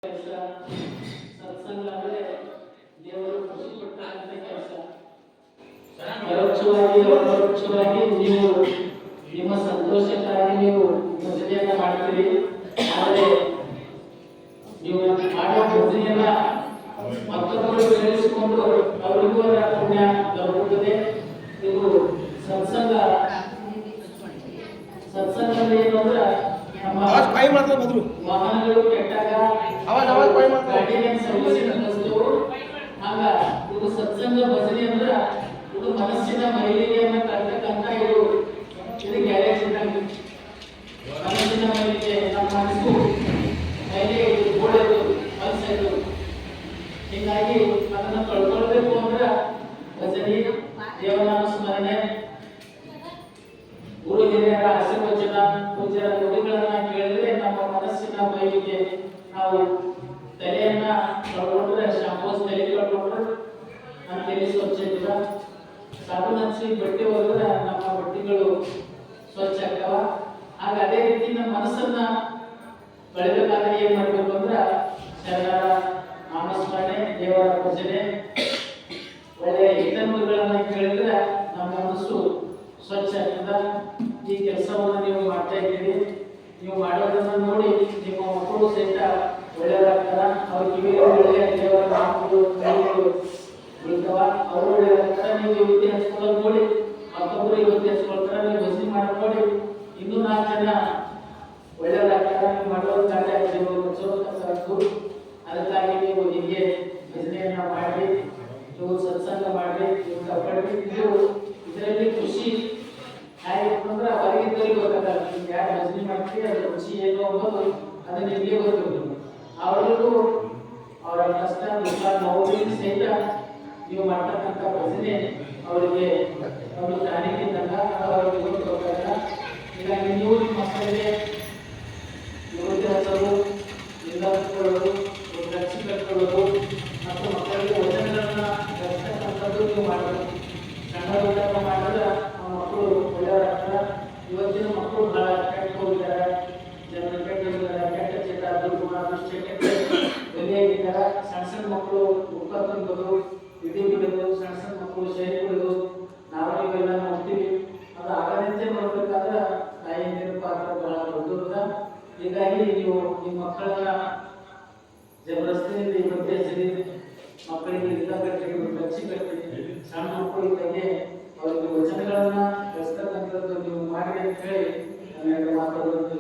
ಕೆಲಸ ಸತ್ಸಂಗ ಅಂದ್ರೆ ದೇವರು ಖುಷಿ ಪಟ್ಟಂತ ಕೆಲಸ. ಪರೋಕ್ಷವಾಗಿ ನೀವು ನಿಮ್ಮ ಸಂತೋಷಕ್ಕಾಗಿ ನೀವು ಭಜನೆಯನ್ನ ಮಾಡ್ತೀರಿ. ಆದರೆ ನೀವು ಮಾಡೋ ಭಜನೆಯನ್ನ ಮತ್ತೊಬ್ಬರು ಕೇಳಿಸಿಕೊಂಡು ಅವರಿಗೂ ಪುಣ್ಯ ದೊರಕುತ್ತದೆ. ಇದು ಸತ್ಸಂಗ. ಸತ್ಸಂಗದಲ್ಲಿ ಏನು ಅಂದ್ರೆ ನಮ್ಮ ವಾಹನಗಳು ಕೆಟ್ಟಾಗ ಗಾಡಿಗೆ ಸರ್ವಿಸಿಂಗ್ ಕಲಿಸ್ತೇವೆ. ಆಗ ಇದು ಸತ್ಸಂಗ ಭಜನೆ ಅಂದ್ರೆ ಇದು ಮನಸ್ಸಿನ ಮೈಲಿಗೆಯನ್ನು ತರ್ತಕ್ಕಂಥ ಇದು ಗ್ಯಾರೇಜ್ ಇದ್ದಂಗೆ. ಮನಸ್ಸಿನ ಮೈಲಿಗೆ ನಮ್ಮ ಮನಸ್ಸು ಮೈಲಿಗೆ ಗೋಡೆದು ಮನಸ್ಸು. ಹೀಗಾಗಿ ಅದನ್ನು ಕಳ್ಕೊಳ್ಬೇಕು ಅಂದ್ರೆ ಭಜನೆ, ದೇವನಾಮ ಸ್ಮರಣೆ, ಗುರು ಹಿರಿಯರ ಆಶೀರ್ವಚನ, ಪೂಜ್ಯರ ನುಡಿಗಳನ್ನ ಕೇಳಿದ್ರೆ ನಮ್ಮ ಮನಸ್ಸಿನ ಮೈಲಿಗೆ ನಾವು ತಲೆಯನ್ನ ಕಳ್ಕೊಂಡ್ರೆ ಶಾಂಪೋಸ್ ತಲೆ ಕಳ್ಕೊಂಡ್ರೆ ನಮ್ಮ ತಲೆ ಸ್ವಚ್ಛ ಇಲ್ಲ. ಸಾಬೂನು ಹಚ್ಚಿ ಬಟ್ಟೆ ಹೋದ್ರೆ ನಮ್ಮ ಬಟ್ಟೆಗಳು ಸ್ವಚ್ಛ ಆಗ್ತಾವ. ಆಗ ಅದೇ ರೀತಿ ನಮ್ಮ ಮನಸ್ಸನ್ನ ಕಳೆಬೇಕಾದ್ರೆ ಏನ್ ಮಾಡ್ಬೇಕು ಅಂದ್ರೆ ಶರಣರ ನಾಮಸ್ಮರಣೆ, ದೇವರ ಭಜನೆ, ಒಳ್ಳೆಯ ಹಿತನುಡಿಗಳನ್ನ ಕೇಳಿದ್ರೆ ನಮ್ಮ ಮನಸ್ಸು ಸ್ವಚ್ಛ ಆಗ್ತದ. ಈ ಕೆಲಸವನ್ನು ನೀವು ಮಾಡ್ತಾ ಇದ್ದೀರಿ. ನೀವು ಮಾಡೋದನ್ನ ನೋಡಿ ನಿಮ್ಮ ಮಕ್ಕಳು ಸಹಿತ ಒಳ್ಳೆಯದಾಗ್ತಾರ. ಅವ್ರ ಕಿವಿಗೆ ಒಳ್ಳೆಯ ದೇವರ ನಾಮಗಳು ಬೀಳ್ತಾವ. ಅವರು ಒಳ್ಳೆಯದಾಗ್ತಾರ. ನೀವು ಇವತ್ತಿ ಹಚ್ಕೊಳ್ಳೋದು ನೋಡಿ ಮತ್ತೊಬ್ಬರು ಇವತ್ತಿ ಹಚ್ಕೊಳ್ತಾರ. ನೀವು ಭಜನೆ ಮಾಡೋದು ನೋಡಿ ಇನ್ನೂ 4 ಜನ ಒಳ್ಳೆಯದಾಗ್ತಾರ. ನೀವು ಮಾಡೋದು ಕಾರ್ಯ ದೇವರು. ಅದಕ್ಕಾಗಿ ನೀವು ಹೀಗೆ ಭಜನೆಯನ್ನ ಮಾಡಿ, ನೀವು ಸತ್ಸಂಗ ಮಾಡಿ, ನೀವು ಕಬ್ಬಡಿ. ನೀವು ಇದರಲ್ಲಿ ಖುಷಿ ಹೇಗಿರ್ತಂದ್ರೆ ಹೊರಗಿದ್ದವರಿಗೆ ಗೊತ್ತಾಗಲ್ಲ. ನೀವು ಯಾರು ಭಜನೆ ಮಾಡ್ತೀವಿ ಅದ್ರ ಖುಷಿ ಏನು ಅನ್ನೋದು ಅದು ನಿಮಗೆ ಗೊತ್ತಿರೋದು. ಅವರಿಗೂ ಅವರ ಕಷ್ಟ ದುಃಖ ನೋವಿನ ಸಹಿತ ನೀವು ಮಾಡ್ತಕ್ಕಂಥ ಭಜನೆ ಅವರಿಗೆ ಒಂದು ಕಾಣಿಕೆಂದಾಗ ಅವರಿಗೆ ಗೊತ್ತಾಗಲ್ಲ. ಹೀಗಾಗಿ ನೀವು ನಿಮ್ಮ ಮಕ್ಕಳಿಗೆ ನಿವೃತ್ತಿ ಹಚ್ಚೋದು, ನಿಂದಾಕೊಳ್ಳೋದು, ರಕ್ಷಿ ಕಟ್ಕೊಳ್ಳೋದು ಮತ್ತು ಮಕ್ಕಳಿಗೆ ವಚನಗಳನ್ನ ರಕ್ಷತಕ್ಕಂಥದ್ದು ನೀವು ಮಾಡಬೇಕು. ಸಣ್ಣ ದೊಡ್ಡನ್ನ ಮಾಡಿದ್ರೆ ನಮ್ಮ ಮಕ್ಕಳು ಒಳ್ಳೆಯವರಾಗ್ತಾರೆ. ಇವತ್ತಿನ ಮಕ್ಕಳು ಬಹಳ ಕೆಟ್ಟ ಹೋಗಿದ್ದಾರೆ. ಜನರು ಕೆಟ್ಟಿದ್ದಾರೆ, ಕೆಟ್ಟ ಚಟ, ದುರ್ಗುಣ, ದುಶ್ಚಟಕ್ಕೆ ಬಲಿಯಾಗಿದ್ದಾರೆ. ಸಣ್ಣ ಮಕ್ಕಳು ಉಪ್ಪ ತಿನ್ನೋದು, ಇಡೀ ಬಿಡೋದು, ಸಣ್ಣ ಮಕ್ಕಳು ಸೇರಿ ಬಿಡೋದು ನಾವೆಲ್ಲ ನೋಡ್ತೀವಿ. ಅದು ಆಗದಂತೆ ನೋಡ್ಬೇಕಾದ್ರೆ ತಾಯಿಯ ಪಾತ್ರ ಬಹಳ ದೊಡ್ಡದ. ಹೀಗಾಗಿ ನೀವು ನಿಮ್ಮ ಮಕ್ಕಳನ್ನ ಜಬರದಸ್ತಿಯಿಂದ ಇವತ್ತೇ ಸರಿ ಮಕ್ಕಳಿಗೆ ಇಲ್ಲ ಕಟ್ಟಿ ರಕ್ಷಿ ಕಟ್ಟಿ ಸಣ್ಣ ಮಕ್ಕಳಿಗೆ ಅವರಿಗೆ ವಚನಗಳನ್ನ ಕಲಿಸ್ತಕ್ಕಂಥದ್ದು ನೀವು ಮಾಡಿ ಅಂತ ಹೇಳಿ ನನ್ನ ಮಾತಾಡೋದು